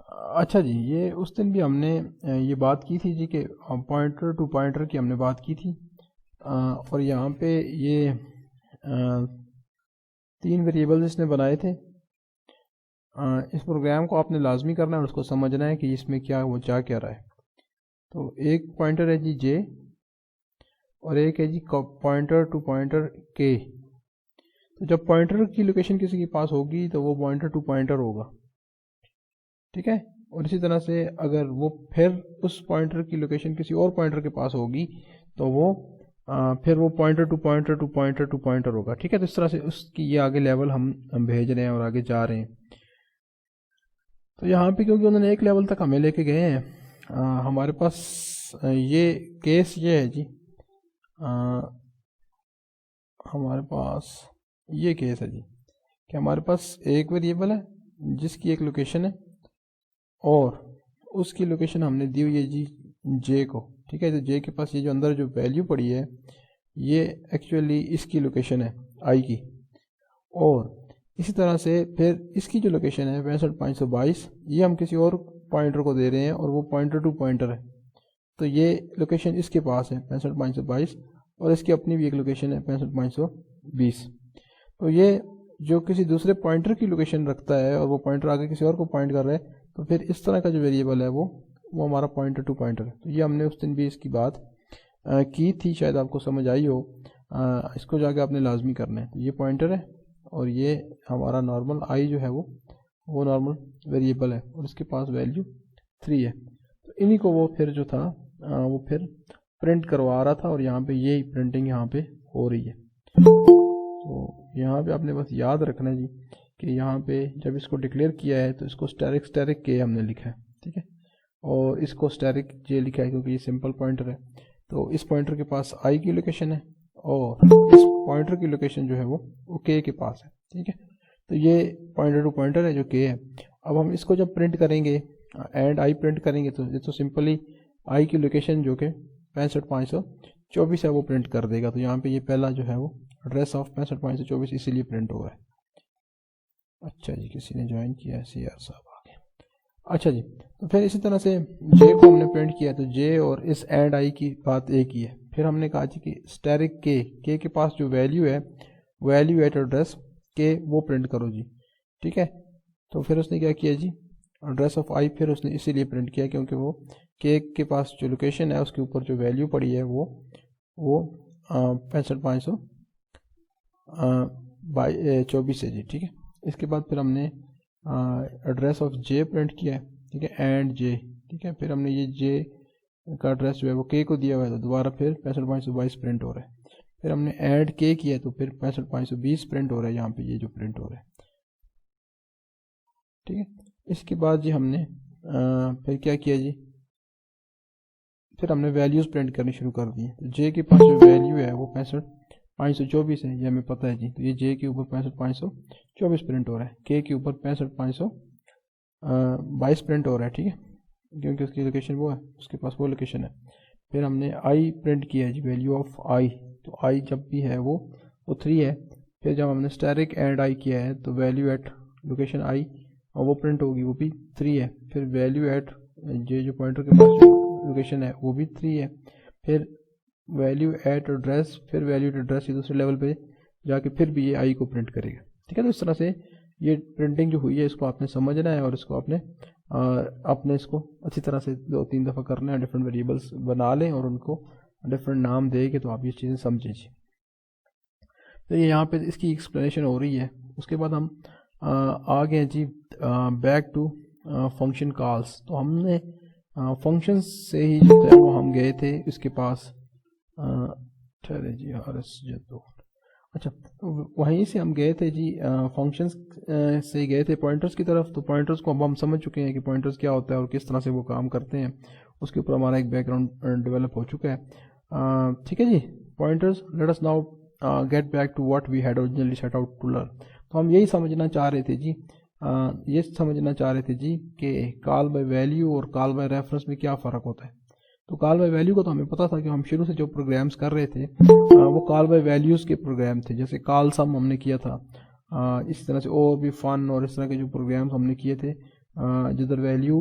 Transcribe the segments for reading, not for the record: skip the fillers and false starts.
अच्छा जी, ये उस दिन भी हमने ये बात की थी जी कि पॉइंटर टू पॉइंटर की हमने बात की थी। और यहाँ पे ये 3 वेरिएबल्स इसने बनाए थे। इस प्रोग्राम को आपने लाजमी करना है और उसको समझना है कि इसमें क्या वो चाह क्या रहा है। तो एक पॉइंटर है जी जे, और एक है जी पॉइंटर टू पॉइंटर के। तो जब पॉइंटर की लोकेशन किसी के पास होगी तो वो पॉइंटर टू पॉइंटर होगा, ठीक है। और इसी तरह से अगर वो फिर उस पॉइंटर की लोकेशन किसी और पॉइंटर के पास होगी तो वो फिर वो pointer to pointer to pointer to pointer होगा, ठीक है। तो इस तरह से उसकी ये आगे लेवल हम भेज रहे हैं और आगे जा रहे हैं। तो यहाँ पे क्योंकि उन्होंने एक लेवल तक हमें लेके गए हैं, हमारे पास ये केस ये है जी, हमारे पास ये केस है जी कि हमारे पास एक वेरिएबल है जिसकी एक लोकेशन है और उसकी लोकेशन हमने दी हुई है जी जे को, ठीक है। तो जे के पास ये जो अंदर जो वैल्यू पड़ी है ये एक्चुअली इसकी लोकेशन है आई की, और इसी तरह से फिर इसकी जो लोकेशन है 65,522 ये हम किसी और पॉइंटर को दे रहे हैं और वो पॉइंटर टू पॉइंटर है। तो ये लोकेशन इसके पास है 65,522 और इसकी अपनी भी एक लोकेशन है 65,520। तो ये जो किसी दूसरे पॉइंटर की लोकेशन रखता है और वो पॉइंटर आगे किसी और को पॉइंट कर रहा है, तो फिर इस तरह का जो वेरिएबल है वो हमारा पॉइंटर टू पॉइंटर है। तो ये हमने उस दिन भी इसकी बात की थी, शायद आपको समझ आई हो। इसको जाके आपने लाजमी करना है। तो ये पॉइंटर है और ये हमारा नॉर्मल आई जो है वो नॉर्मल वेरिएबल है और इसके पास वैल्यू 3 है। तो इन्हीं को वो फिर जो था वो फिर प्रिंट करवा रहा था और यहाँ पे ये प्रिंटिंग यहाँ पे हो रही है। तो यहाँ पे आपने बस याद रखना है जी कि यहाँ पे जब इसको डिक्लेयर किया है तो इसको स्टैटिक के हमने लिखा है, ठीक है, और इसको स्टैटिक जे लिखा है क्योंकि ये सिंपल पॉइंटर है। तो इस पॉइंटर के पास आई की लोकेशन है और इस पॉइंटर की लोकेशन जो है वो के के पास है, ठीक है। तो ये पॉइंटर टू पॉइंटर है जो के है। अब हम इसको जब प्रिंट करेंगे एंड आई प्रिंट करेंगे तो ये तो सिंपली आई की लोकेशन जो कि 65,524 है वो प्रिंट कर देगा। तो यहाँ पे ये पहला जो है वो एड्रेस ऑफ 65,524 इसीलिए प्रिंट हो रहा है। अच्छा जी, किसी ने ज्वाइन किया है, सीआर साहब आ गए। अच्छा जी, तो फिर इसी तरह से जे को हमने प्रिंट किया, तो जे और इस एंड आई की बात एक ही है। फिर हमने कहा जी कि स्टैटिक के के पास जो वैल्यू है वैल्यू एट एड्रेस के वो प्रिंट करो जी, ठीक है। तो फिर उसने क्या किया जी, एड्रेस ऑफ आई फिर उसने इसीलिए प्रिंट किया क्योंकि वो के पास जो लोकेशन है उसके ऊपर जो वैल्यू पड़ी है वो 65,524 है जी, ठीक है। इसके बाद फिर हमने एड्रेस ऑफ जे प्रिंट किया है, ठीक है, एंड जे, ठीक है। फिर हमने ये जे का एड्रेस जो है वो के को दिया हुआ है तो दोबारा फिर 65,522 प्रिंट हो रहा है। फिर हमने ऐड के किया तो फिर 65,520 प्रिंट हो रहा है, यहाँ पे ये जो प्रिंट हो रहा है, ठीक है। इसके बाद जी हमने फिर क्या किया जी, फिर हमने वैल्यूज़ प्रिंट करनी शुरू कर दी। तो जे के पास जो वैल्यू है वो 65,524 है, ये हमें पता है जी। तो ये जे के ऊपर 65,524 प्रिंट हो रहा है, के ऊपर 65,522 प्रिंट हो रहा है, ठीक है, क्योंकि उसकी लोकेशन वो है, उसके पास वो लोकेशन है। फिर हमने आई प्रिंट किया है जी, वैल्यू ऑफ आई। तो आई जब भी है वो 3 है। फिर जब हमने स्टैटिक एंड आई किया है तो वैल्यू एट लोकेशन आई और वो प्रिंट होगी, वो भी 3 है। फिर वैल्यू एट जे जो पॉइंटर के पास लोकेशन है वो भी 3 है। फिर वैल्यू एट एड्रेस, फिर वैल्यू एट एड्रेस, ये दूसरे लेवल पे जाके फिर भी ये आई को प्रिंट करेगा, ठीक है। तो इस तरह से ये प्रिंटिंग जो हुई है इसको आपने समझना है और इसको आपने इसको अच्छी तरह से 2-3 दफ़ा करना है, डिफरेंट वेरिएबल्स बना लें और उनको डिफरेंट नाम दे के तो आप ये चीज़ें समझें। तो ये यहाँ पे इसकी एक्सप्लेनेशन हो रही है। उसके बाद हम आ गए जी बैक टू फंक्शन कॉल्स। तो हमने फंक्शन से ही जो है वो हम गए थे इसके पास, ठहरे जी अच्छा, तो वहीं से हम गए थे जी फंक्शंस से गए थे पॉइंटर्स की तरफ। तो पॉइंटर्स को अब हम समझ चुके हैं कि पॉइंटर्स क्या होता है और किस तरह से वो काम करते हैं, उसके ऊपर हमारा एक बैकग्राउंड डेवलप हो चुका है, ठीक है जी। Pointers, let us now get back to what we had originally set out to learn. तो हम यही समझना चाह रहे थे जी, ये समझना चाह रहे थे जी कि कॉल बाय वैल्यू और कॉल बाय रेफरेंस में क्या फ़र्क होता है। तो कॉल बाय वैल्यू का तो हमें पता था कि हम शुरू से जो प्रोग्राम्स कर रहे थे वो कॉल बाय वैल्यूज़ के प्रोग्राम थे, जैसे कॉल सम हमने किया था, इस तरह से और भी फन और इस तरह के जो प्रोग्राम्स हमने किए थे जिधर वैल्यू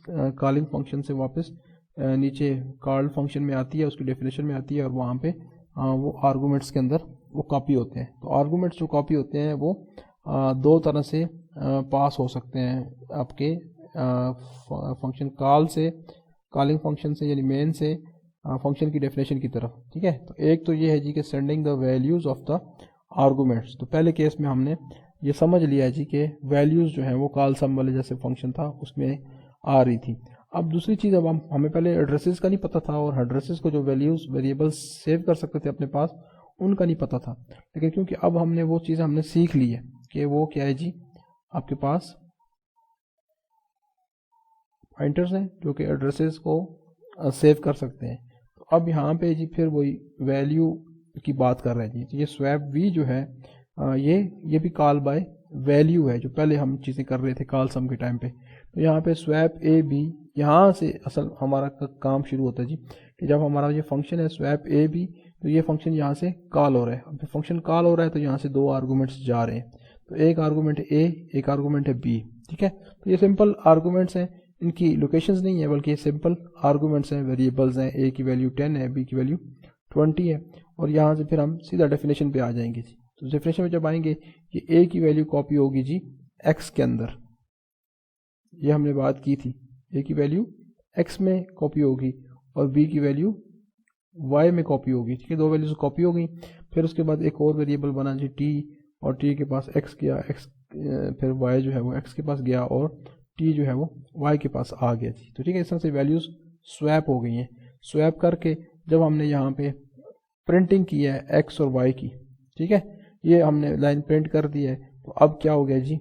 कॉलिंग फंक्शन से वापस नीचे कॉल्ड फंक्शन में आती है, उसकी डेफिनेशन में आती है, और वहाँ पे वो आर्गूमेंट्स के अंदर वो कॉपी होते हैं। तो आर्गूमेंट्स जो कॉपी होते हैं वो दो तरह से पास हो सकते हैं आपके फंक्शन कॉल से, कॉलिंग फंक्शन से यानी मेन से फंक्शन की डेफिनेशन की तरफ। ठीक है, तो एक तो ये है जी कि sending the values of the arguments. तो पहले केस में हमने ये समझ लिया जी कि वैल्यूज़ जो है वो कॉल सम वाले जैसे फंक्शन था उसमें आ रही थी। अब दूसरी चीज़, अब हमें पहले एड्रेसेस का नहीं पता था, और एड्रेसेस को जो वैल्यूज़ वेरिएबल्स सेव कर सकते थे अपने पास उनका नहीं पता था। लेकिन क्योंकि अब हमने वो चीज़ हमने सीख ली है कि वो क्या है जी, आपके पास पॉइंटर्स हैं जो कि एड्रेसेस को सेव कर सकते हैं। तो अब यहाँ पे जी फिर वही वैल्यू की बात कर रहे हैं जी। तो ये स्वैप वी जो है ये भी कॉल बाय वैल्यू है, जो पहले हम चीज़ें कर रहे थे कॉल सम के टाइम पे। तो यहाँ पे स्वैप ए बी, यहाँ से असल हमारा काम शुरू होता है जी कि जब हमारा ये फंक्शन है स्वैप ए बी, तो ये फंक्शन यहाँ से कॉल हो रहा है। अब फंक्शन कॉल हो रहा है तो यहाँ से दो आर्गूमेंट्स जा रहे हैं, तो एक आर्गूमेंट है ए, एक आर्गूमेंट है बी। ठीक है, तो ये सिंपल आर्गूमेंट्स हैं, इनकी लोकेशंस नहीं है बल्कि ये सिंपल आर्गूमेंट्स हैं, वेरिएबल्स हैं। ए की वैल्यू 10 है, बी की वैल्यू 20 है, और यहाँ से फिर हम सीधा डेफिनेशन पे आ जाएंगे जी। तो डेफिनेशन में जब आएंगे कि ए की वैल्यू कॉपी होगी जी एक्स के अंदर, ये हमने बात की थी, ए की वैल्यू एक्स में कॉपी होगी और बी की वैल्यू वाई में कॉपी होगी। ठीक है, दो वैल्यूज कॉपी हो गई। फिर उसके बाद एक और वेरिएबल बना जी टी, और टी के पास एक्स गया, एक्स फिर वाई जो है वो एक्स के पास गया, और टी जो है वो वाई के पास आ गया जी। तो ठीक है, इस तरह से वैल्यूज स्वैप हो गई हैं। स्वैप करके जब हमने यहाँ पे प्रिंटिंग की है एक्स और वाई की, ठीक है, ये हमने लाइन प्रिंट कर दी है, तो अब क्या हो गया जी,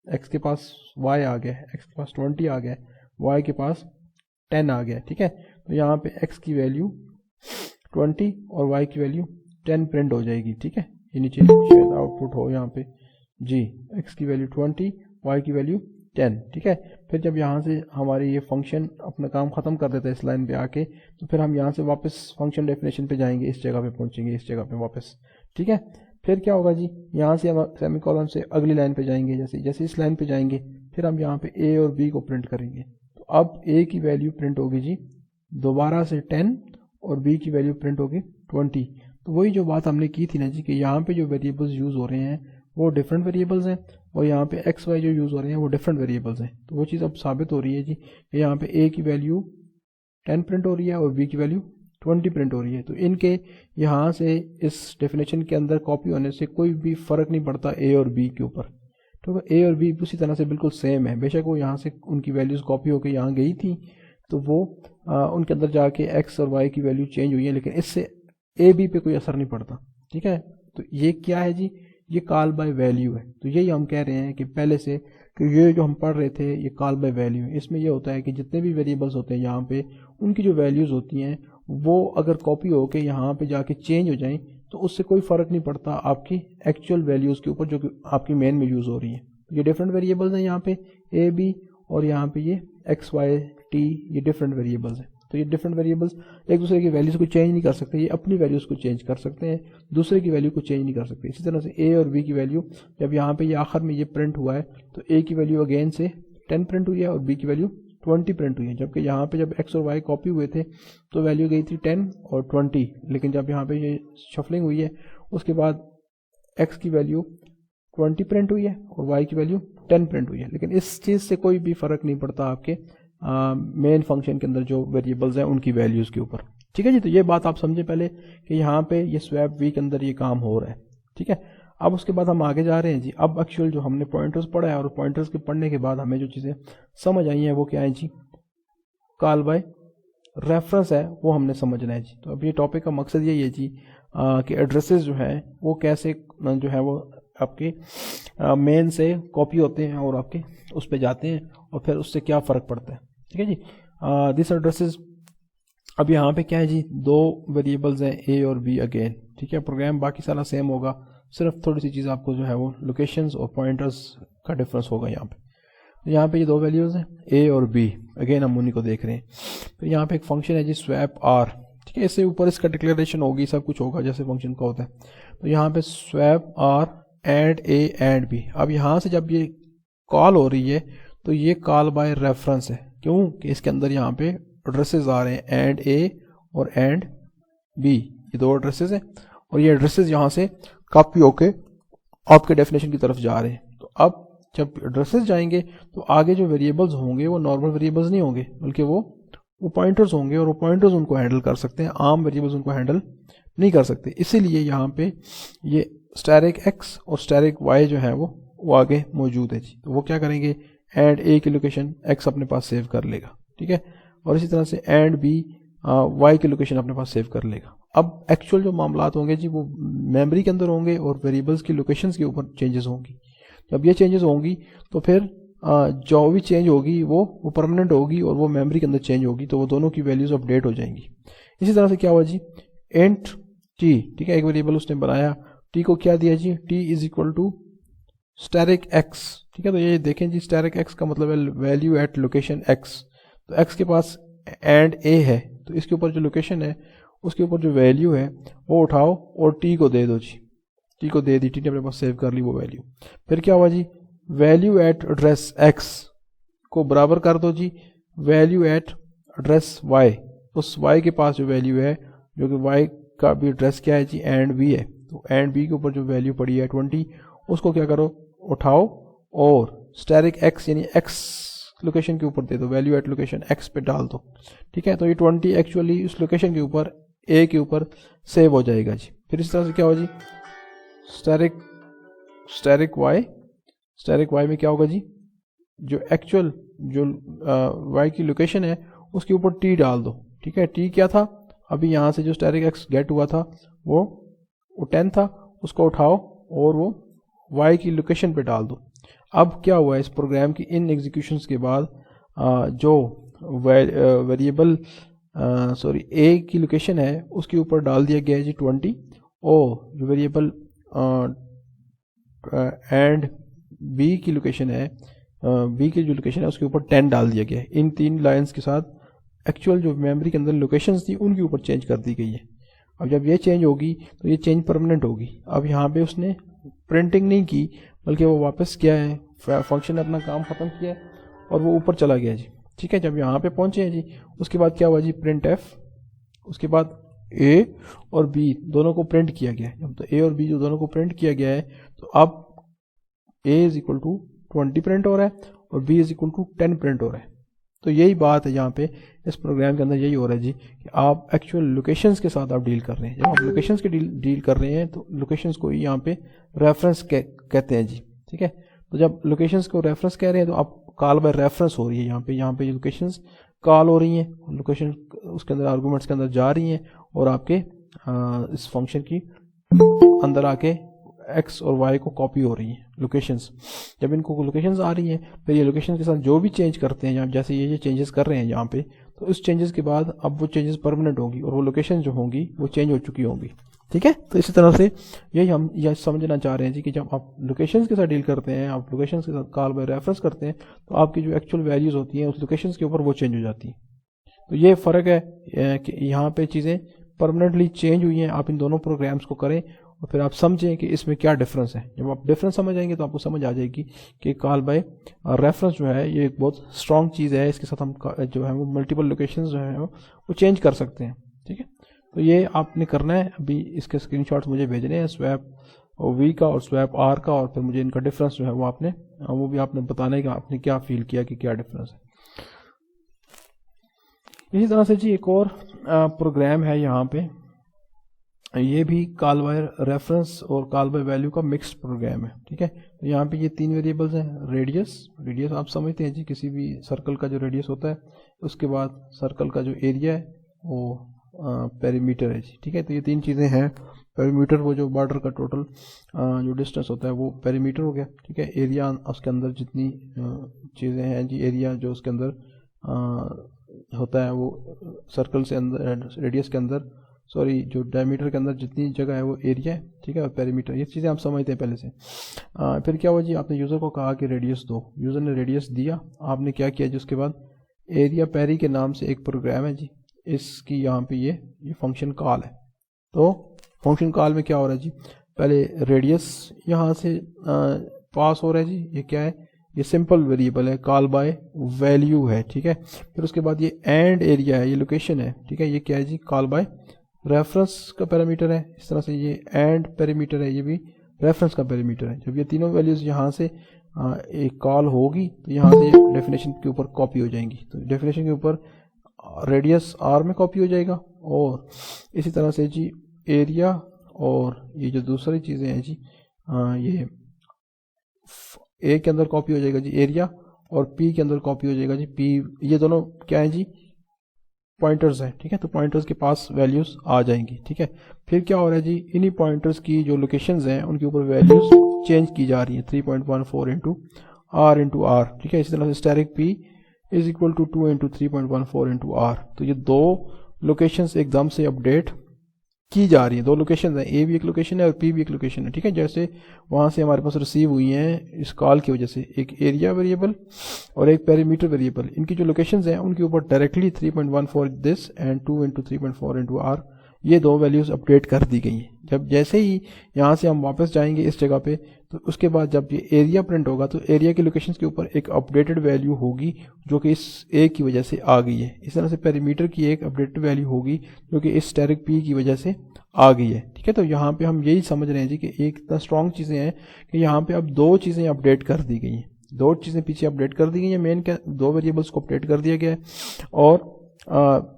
एक्स के पास वाई आ गया, एक्स के पास 20 आ गया, वाई के पास 10 आ गया। ठीक है, तो यहाँ पे एक्स की वैल्यू 20 और वाई की वैल्यू 10 प्रिंट हो जाएगी। ठीक है, ये नीचे शायद आउटपुट हो यहाँ पे जी, एक्स की वैल्यू 20, वाई की वैल्यू 10। ठीक है, फिर जब यहाँ से हमारी ये फंक्शन अपना काम ख़त्म कर देता है इस लाइन पे आके, तो फिर हम यहाँ से वापस फंक्शन डेफिनेशन पे जाएंगे, इस जगह पे पहुँचेंगे, इस जगह पे वापस। ठीक है, फिर क्या होगा जी, यहाँ से हम सेमीकोलन से अगली लाइन पे जाएंगे, जैसे जैसे इस लाइन पे जाएंगे फिर हम यहाँ पे ए और बी को प्रिंट करेंगे। तो अब ए की वैल्यू प्रिंट होगी जी दोबारा से 10, और बी की वैल्यू प्रिंट होगी 20। तो वही जो बात हमने की थी ना जी कि यहाँ पे जो वेरिएबल्स यूज़ हो रहे हैं वो डिफरेंट वेरिएबल्स हैं, और यहाँ पे एक्स वाई जो यूज़ हो रहे हैं वो डिफरेंट वेरिएबल्स हैं। तो वो चीज़ अब साबित हो रही है जी कि यहाँ पे ए की वैल्यू 10 प्रिंट हो रही है और बी की वैल्यू 20 प्रिंट हो रही है। तो इनके यहाँ से इस डेफिनेशन के अंदर कॉपी होने से कोई भी फ़र्क नहीं पड़ता ए और बी के ऊपर। तो ए और बी उसी तरह से बिल्कुल सेम है, बेशक वो यहाँ से उनकी वैल्यूज़ कॉपी होकर यहाँ गई थी, तो वो उनके अंदर जाके एक्स और वाई की वैल्यू चेंज हुई है, लेकिन इससे ए बी पे कोई असर नहीं पड़ता। ठीक है, तो ये क्या है जी, ये कॉल बाय वैल्यू है। तो यही हम कह रहे हैं कि पहले से कि ये जो हम पढ़ रहे थे ये कॉल बाय वैल्यू है। इसमें ये होता है कि जितने भी वेरिएबल्स होते हैं यहाँ पे, उनकी जो वैल्यूज़ होती हैं वो अगर कॉपी होके यहाँ पे जाके चेंज हो जाएं तो उससे कोई फ़र्क नहीं पड़ता आपकी एक्चुअल वैल्यूज़ के ऊपर जो कि आपकी मेन में यूज़ हो रही है। ये डिफरेंट वेरिएबल्स हैं यहाँ पे ए बी, और यहाँ पे ये एक्स वाई टी, ये डिफरेंट वेरिएबल्स हैं। तो ये डिफरेंट वेरिएबल्स एक दूसरे की वैल्यूज़ को चेंज नहीं कर सकते, ये अपनी वैल्यूज़ को चेंज कर सकते हैं, दूसरे की वैल्यू को चेंज नहीं कर सकते। इसी तरह से ए और बी की वैल्यू जब यहाँ पे ये आखिर में ये प्रिंट हुआ है तो ए की वैल्यू अगेन से 10 प्रिंट हुई है और बी की वैल्यू 20 प्रिंट हुई है, जबकि यहाँ पे जब एक्स और वाई कॉपी हुए थे तो वैल्यू गई थी 10 और 20, लेकिन जब यहाँ पे ये शफलिंग हुई है उसके बाद एक्स की वैल्यू 20 प्रिंट हुई है और वाई की वैल्यू 10 प्रिंट हुई है। लेकिन इस चीज़ से कोई भी फ़र्क नहीं पड़ता आपके मेन फंक्शन के अंदर जो वेरिएबल्स हैं उनकी वैल्यूज़ के ऊपर। ठीक है जी, तो ये बात आप समझे पहले कि यहाँ पे ये स्वैप वी के अंदर ये काम हो रहा है। ठीक है, अब उसके बाद हम आगे जा रहे हैं जी। अब एक्चुअल जो हमने पॉइंटर्स पढ़ा है और पॉइंटर्स के पढ़ने के बाद हमें जो चीज़ें समझ आई हैं वो क्या है जी, कॉल बाय रेफरेंस है वो हमने समझना है जी। तो अब ये टॉपिक का मकसद यही है जी कि एड्रेसेस जो है वो कैसे जो है वो आपके मेन से कॉपी होते हैं और आपके उस पर जाते हैं और फिर उससे क्या फ़र्क पड़ता है। ठीक है जी, दिस एड्रेसेस अब यहाँ पे क्या है जी, दो वेरिएबल्स हैं ए और बी अगेन। ठीक है, प्रोग्राम बाकी सारा सेम होगा, सिर्फ थोड़ी सी चीज़ आपको जो है वो लोकेशंस और पॉइंटर्स का डिफरेंस होगा यहाँ पे। तो यहाँ पे ये दो वैल्यूज़ हैं ए और बी, अगेन हम उन्हीं को देख रहे हैं। तो यहाँ पे एक फंक्शन है जी स्वैप आर। ठीक है, इससे ऊपर इसका डिक्लेरेशन होगी, सब कुछ होगा जैसे फंक्शन का होता है। तो यहाँ पे swap R and A and B. अब यहाँ से जब ये कॉल हो रही है तो ये कॉल बाय रेफरेंस है। क्यों कि इसके अंदर यहाँ पे एड्रेसेस आ रहे हैं, एंड ए और एंड बी, ये दो एड्रेसेस हैं और ये एड्रेसेस यहाँ से कॉपी होके आपके डेफिनेशन की तरफ जा रहे हैं। तो अब जब एड्रेसेस जाएंगे तो आगे जो वेरिएबल्स होंगे वो नॉर्मल वेरिएबल्स नहीं होंगे, बल्कि वो पॉइंटर्स होंगे, और वो पॉइंटर्स उनको हैंडल कर सकते हैं, आम वेरिएबल्स उनको हैंडल नहीं कर सकते। इसीलिए यहाँ पे ये स्टैटिक एक्स और स्टैटिक वाई जो है वो आगे मौजूद है जी। तो वो क्या करेंगे, एंड ए की लोकेशन एक्स अपने पास सेव कर लेगा, ठीक है, और इसी तरह से एंड बी वाई की लोकेशन अपने पास सेव कर लेगा। अब एक्चुअल जो मामलात होंगे जी वो मेमोरी के अंदर होंगे और वेरिएबल्स की लोकेशंस के ऊपर चेंजेस होंगी। जब ये चेंजेस होंगी तो फिर जो भी चेंज होगी वो परमानेंट होगी और वो मेमोरी के अंदर चेंज होगी, तो वो दोनों की वैल्यूज अपडेट हो जाएंगी। इसी तरह से क्या हुआ जी, इंट टी, ठीक है, एक वेरिएबल उसने बनाया, टी को क्या दिया जी, T is equal to static X, ठीक है। तो ये देखें जी, स्टैटिक एक्स का मतलब है वैल्यू एट लोकेशन एक्स। तो एक्स के पास एंड ए है, तो इसके ऊपर जो लोकेशन है उसके ऊपर जो वैल्यू है वो उठाओ और टी को दे दो जी, टी को दे दी, टी ने अपने पास सेव कर ली वो वैल्यू। फिर क्या हुआ जी, वैल्यू एट एड्रेस एक्स को बराबर कर दो जी वैल्यू एट एड्रेस वाई, उस वाई के पास जो वैल्यू है, जो कि वाई का भी एड्रेस क्या है जी, एंड बी है। तो एंड बी के ऊपर जो वैल्यू पड़ी है 20, उसको क्या करो, उठाओ और स्टैटिक एक्स यानी एक्स लोकेशन के ऊपर दे दो, वैल्यू एट लोकेशन एक्स पे डाल दो, ठीक है। तो ये 20 एक्चुअली उस लोकेशन के ऊपर ए के ऊपर सेव हो जाएगा जी। फिर इस तरह से क्या होगा जी, स्टैटिक वाई में क्या होगा जी, जो एक्चुअल जो वाई की लोकेशन है उसके ऊपर टी डाल दो, ठीक है। टी क्या था, अभी यहाँ से जो स्टैटिक एक्स गेट हुआ था वो 10 था, उसको उठाओ और वो वाई की लोकेशन पे डाल दो। अब क्या हुआ, इस प्रोग्राम की इन एग्जीक्यूशंस के बाद जो वेरिएबल ए की लोकेशन है उसके ऊपर डाल दिया गया है जी 20, और जो वेरिएबल एंड बी की लोकेशन है, बी की जो लोकेशन है उसके ऊपर 10 डाल दिया गया है। इन तीन लाइंस के साथ एक्चुअल जो मेमोरी के अंदर लोकेशंस थी उनके ऊपर चेंज कर दी गई है। अब जब ये चेंज होगी तो ये चेंज परमानेंट होगी। अब यहाँ पे उसने प्रिंटिंग नहीं की, बल्कि वो वापस किया है, फंक्शन ने अपना काम ख़त्म किया है और वो ऊपर चला गया जी, ठीक है। जब यहाँ पे पहुँचे हैं जी, उसके बाद क्या हुआ जी, प्रिंट एफ, उसके बाद ए और बी दोनों को प्रिंट किया गया है। जब तो ए और बी जो दोनों को प्रिंट किया गया है, तो अब A is equal to 20 print हो रहा है और B is equal to 10 print हो रहा है। तो यही बात है यहाँ पे इस प्रोग्राम के अंदर, यही हो रहा है जी कि आप एक्चुअल लोकेशंस के साथ आप डील कर रहे हैं। जब आप लोकेशंस के डील कर रहे हैं तो लोकेशंस को ही यहाँ पे रेफरेंस कहते हैं जी, ठीक है। तो जब लोकेशंस को रेफरेंस कह रहे हैं तो आप कॉल बाय रेफरेंस हो रही है यहाँ पे लोकेशंस कॉल हो रही हैं, लोकेशन उसके अंदर आर्गूमेंट्स के अंदर जा रही हैं और आपके इस फंक्शन की अंदर आके एक्स और वाई को कॉपी हो रही हैं लोकेशंस। जब इनको लोकेशंस आ रही हैं, फिर ये लोकेशंस के साथ जो भी चेंज करते हैं, जैसे ये चेंजेस कर रहे हैं यहाँ पे, तो उस चेंजेस के बाद अब वो चेंजेस परमानेंट होंगी और वो लोकेशन जो होंगी वो चेंज हो चुकी होंगी, ठीक है। तो इसी तरह से यही हम यह समझना चाह रहे हैं जी कि जब आप लोकेशंस के साथ डील करते हैं, आप लोकेशंस के साथ कॉल बाय रेफरेंस करते हैं, तो आपकी जो एक्चुअल वैल्यूज़ होती हैं उस लोकेशंस के ऊपर वो चेंज हो जाती हैं। तो ये फ़र्क है कि यहाँ पे चीज़ें परमानेंटली चेंज हुई हैं। आप इन दोनों प्रोग्राम्स को करें और फिर आप समझें कि इसमें क्या डिफरेंस है। जब आप डिफरेंस समझ आएंगे तो आपको समझ आ जाएगी कि कॉल बाय रेफरेंस जो है ये एक बहुत स्ट्रॉन्ग चीज़ है। इसके साथ हम जो है वो मल्टीपल लोकेशंस जो है वो चेंज कर सकते हैं, ठीक है। तो ये आपने करना है। अभी इसके स्क्रीनशॉट्स मुझे भेजने हैं, स्वैप वी का और स्वैप आर का, और फिर मुझे इनका डिफरेंस जो है वो भी आपने बताने का आपने क्या फील किया कि क्या डिफरेंस है। इसी तरह से जी एक और प्रोग्राम है यहाँ पे, ये भी कॉल बाय रेफरेंस और कॉल बाय वैल्यू का मिक्स्ड प्रोग्राम है, ठीक है। तो यहाँ पे ये तीन वेरिएबल्स हैं। रेडियस आप समझते हैं जी, किसी भी सर्कल का जो रेडियस होता है, उसके बाद सर्कल का जो एरिया है वो पेरीमीटर है जी, ठीक है। तो ये तीन चीज़ें हैं। पेरीमीटर वो जो बॉर्डर का टोटल जो डिस्टेंस होता है वो पेरीमीटर हो गया, ठीक है। एरिया उसके अंदर जितनी चीज़ें हैं जी, एरिया जो उसके अंदर होता है वो सर्कल से अंदर रेडियस के अंदर जो डायमीटर के अंदर जितनी जगह है वो एरिया है, ठीक है। और पेरीमीटर, ये चीज़ें आप समझते हैं पहले से। फिर क्या हुआ जी, आपने यूज़र को कहा कि रेडियस दो, यूज़र ने रेडियस दिया, आपने क्या किया जी, उसके बाद एरिया पेरी के नाम से एक प्रोग्राम है जी, इसकी यहाँ पे ये फंक्शन कॉल है। तो फंक्शन कॉल में क्या हो रहा है जी, पहले रेडियस यहाँ से पास हो रहा है जी, ये क्या है, ये सिंपल वेरिएबल है, कॉल बाय वैल्यू है, ठीक है। फिर उसके बाद ये एंड एरिया है, ये लोकेशन है, ठीक है। ये क्या है जी, कॉल बाय रेफरेंस का पैरामीटर है। इस तरह से ये एंड पैरामीटर है, ये भी रेफरेंस का पैरामीटर है। जब ये तीनों वैल्यूज यहाँ से एक कॉल होगी तो यहाँ से डेफिनेशन के ऊपर कॉपी हो जाएंगी, तो डेफिनेशन के ऊपर रेडियस आर में कॉपी हो जाएगा। और इसी तरह से जी एरिया और ये जो दूसरी चीज़ें हैं जी, ये ए के अंदर कॉपी हो जाएगा जी एरिया, और पी के अंदर कॉपी हो जाएगा जी पी। ये दोनों क्या है जी, पॉइंटर्स हैं, ठीक है। तो पॉइंटर्स के पास वैल्यूज आ जाएंगी, ठीक है। फिर क्या हो रहा है जी, इन्हीं पॉइंटर्स की जो लोकेशंस हैं उनके ऊपर वैल्यूज चेंज की जा रही हैं, 3.14 इंटू आर, ठीक है। इसी तरह से static P is equal to 2 into 3.14 into R. तो ये दो लोकेशंस एकदम से अपडेट की जा रही है। दो लोकेशन है, ए भी एक लोकेशन है और पी भी एक लोकेशन है, ठीक है। जैसे वहाँ से हमारे पास रिसीव हुई हैं इस कॉल की वजह से एक एरिया वेरिएबल और एक पेरीमीटर वेरिएबल, इनकी जो लोकेशंस हैं उनके ऊपर directly 3.14 this and 2 into 3.4 into R, ये दो वैल्यूज़ अपडेट कर दी गई हैं। जब जैसे ही यहाँ से हम वापस जाएंगे इस जगह पे, तो उसके बाद जब ये एरिया प्रिंट होगा तो एरिया के लोकेशंस के ऊपर एक अपडेटेड वैल्यू होगी जो कि इस ए की वजह से आ गई है। इस तरह से पेरीमीटर की एक अपडेटेड वैल्यू होगी जो कि इस स्टैटिक पी की वजह से आ गई है, ठीक है। तो यहाँ पे हम यही समझ रहे हैं जी कि एक इतना स्ट्रॉन्ग चीज़ें हैं कि यहाँ पे अब दो चीज़ें अपडेट कर दी गई हैं, दो चीज़ें पीछे अपडेट कर दी गई हैं। मेन क्या, दो वेरिएबल्स को अपडेट कर दिया गया है और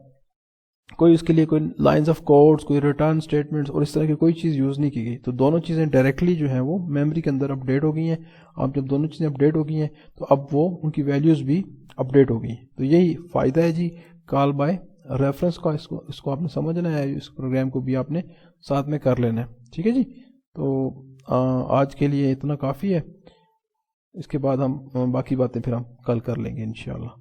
कोई उसके लिए कोई लाइंस ऑफ कोड्स, कोई रिटर्न स्टेटमेंट्स और इस तरह की कोई चीज़ यूज़ नहीं की गई। तो दोनों चीज़ें डायरेक्टली जो है वो मेमोरी के अंदर अपडेट हो गई हैं। अब जब दोनों चीज़ें अपडेट हो गई हैं तो अब वो उनकी वैल्यूज़ भी अपडेट हो गई। तो यही फ़ायदा है जी कॉल बाय रेफरेंस का। इसको आपने समझना है, इस प्रोग्राम को भी आपने साथ में कर लेना है, ठीक है जी। तो आज के लिए इतना काफ़ी है, इसके बाद हम बाकी बातें फिर हम कल कर लेंगे इंशाल्लाह।